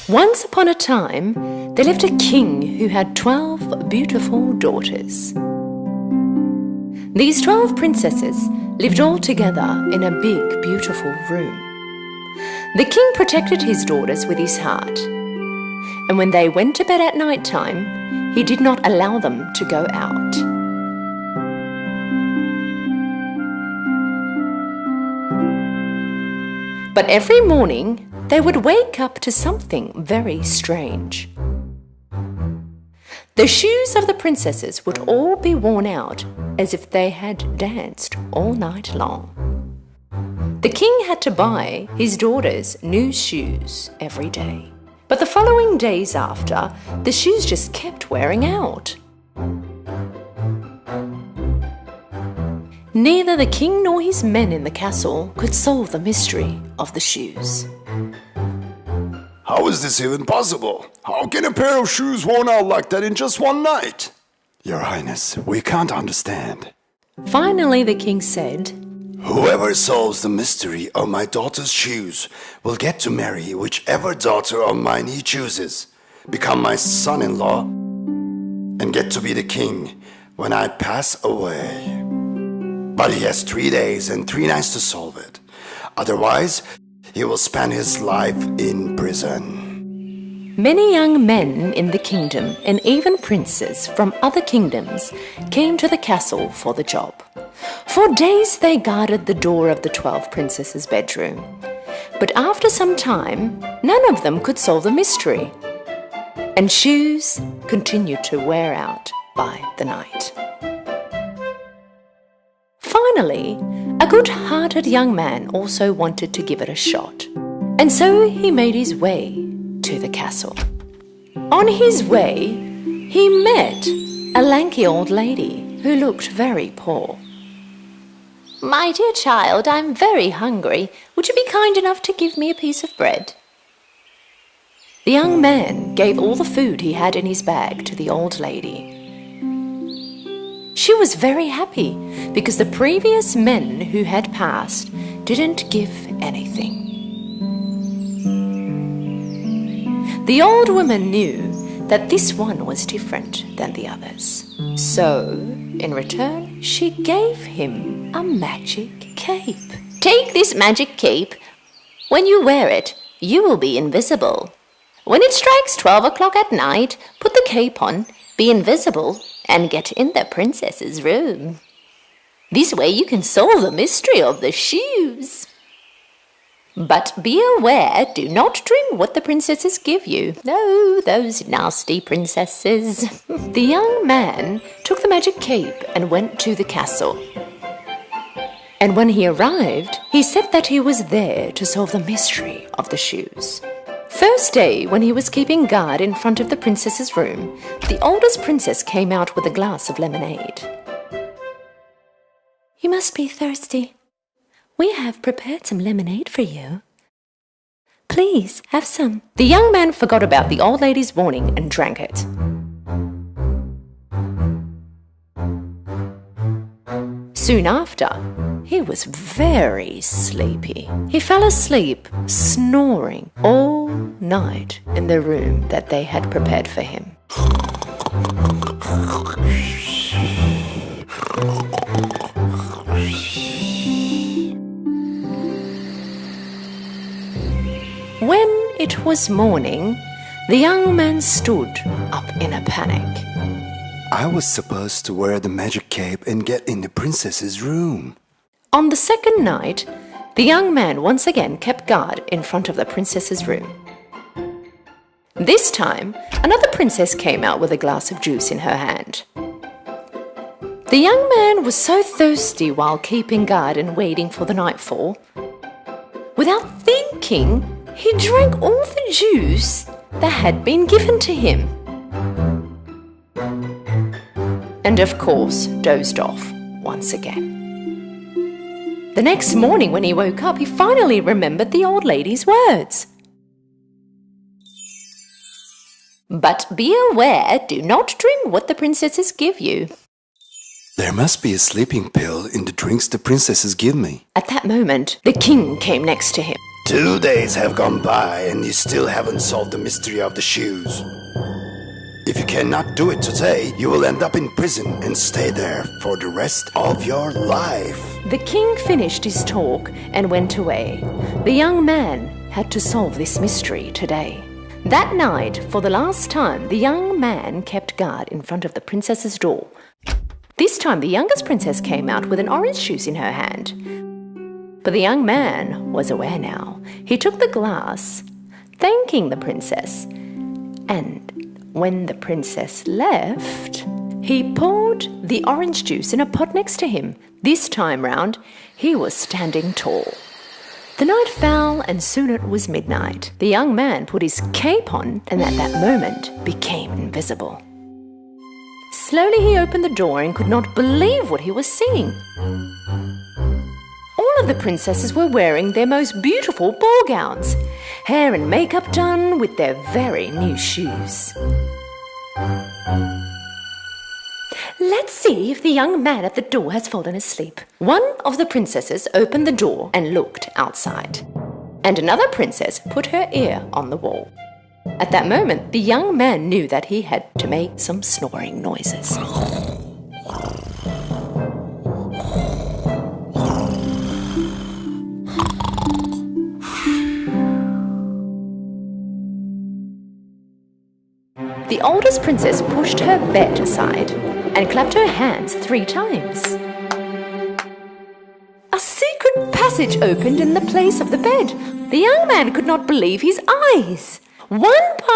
Once upon a time, there lived a king who had 12 beautiful daughters. These 12 princesses lived all together in a big, beautiful room. The king protected his daughters with his heart, and when they went to bed at night time, he did not allow them to go out. But every morning, they would wake up to something very strange. The shoes of the princesses would all be worn out as if they had danced all night long. The king had to buy his daughters new shoes every day. But the following days after, the shoes just kept wearing out. Neither the king nor his men in the castle could solve the mystery of the shoes. How is this even possible? How can a pair of shoes worn out like that in just one night? Your Highness, we can't understand. Finally, the king said, Whoever solves the mystery of my daughter's shoes will get to marry whichever daughter of mine he chooses, become my son-in-law, and get to be the king when I pass away. But he has 3 days and 3 nights to solve it. Otherwise, he will spend his life in prison. Many young men in the kingdom and even princes from other kingdoms came to the castle for the job. For days they guarded the door of the 12 princesses' bedroom. But after some time, none of them could solve the mystery, and shoes continued to wear out by the night. Finally, a good-hearted young man also wanted to give it a shot, and so he made his way to the castle. On his way, he met a lanky old lady who looked very poor. "My dear child, I'm very hungry. Would you be kind enough to give me a piece of bread?" The young man gave all the food he had in his bag to the old lady. She was very happy because the previous men who had passed didn't give anything. The old woman knew that this one was different than the others. So, in return, she gave him a magic cape. "Take this magic cape. When you wear it, you will be invisible. When it strikes 12 o'clock at night, put the cape on, be invisible, and get in the princess's room. This way you can solve the mystery of the shoes. But be aware, do not drink what the princesses give you. No, those nasty princesses." The young man took the magic cape and went to the castle. And when he arrived, he said that he was there to solve the mystery of the shoes. First day, when he was keeping guard in front of the princess's room, the oldest princess came out with a glass of lemonade. "You must be thirsty. We have prepared some lemonade for you. Please, have some." The young man forgot about the old lady's warning and drank it. Soon after, he was very sleepy. He fell asleep, snoring all night in the room that they had prepared for him. When it was morning, the young man stood up in a panic. I was supposed to wear the magic cape and get in the princess's room. On the second night, the young man once again kept guard in front of the princess's room. This time, another princess came out with a glass of juice in her hand. The young man was so thirsty while keeping guard and waiting for the nightfall. Without thinking, he drank all the juice that had been given to him. And of course, dozed off once again. The next morning when he woke up, he finally remembered the old lady's words. "But be aware, do not drink what the princesses give you." There must be a sleeping pill in the drinks the princesses give me. At that moment, the king came next to him. 2 days have gone by and you still haven't solved the mystery of the shoes. If you cannot do it today, you will end up in prison and stay there for the rest of your life. The king finished his talk and went away. The young man had to solve this mystery today. That night, for the last time, the young man kept guard in front of the princess's door. This time, the youngest princess came out with an orange juice in her hand. But the young man was aware now. He took the glass, thanking the princess, and when the princess left, he poured the orange juice in a pot next to him. This time round, he was standing tall. The night fell and soon it was midnight. The young man put his cape on and at that moment became invisible. Slowly he opened the door and could not believe what he was seeing. All of the princesses were wearing their most beautiful ball gowns, hair and makeup done with their very new shoes. Let's see if the young man at the door has fallen asleep. One of the princesses opened the door and looked outside, and another princess put her ear on the wall. At that moment, the young man knew that he had to make some snoring noises. The oldest princess pushed her bed aside and clapped her hands 3 times. A secret passage opened in the place of the bed. The young man could not believe his eyes. One by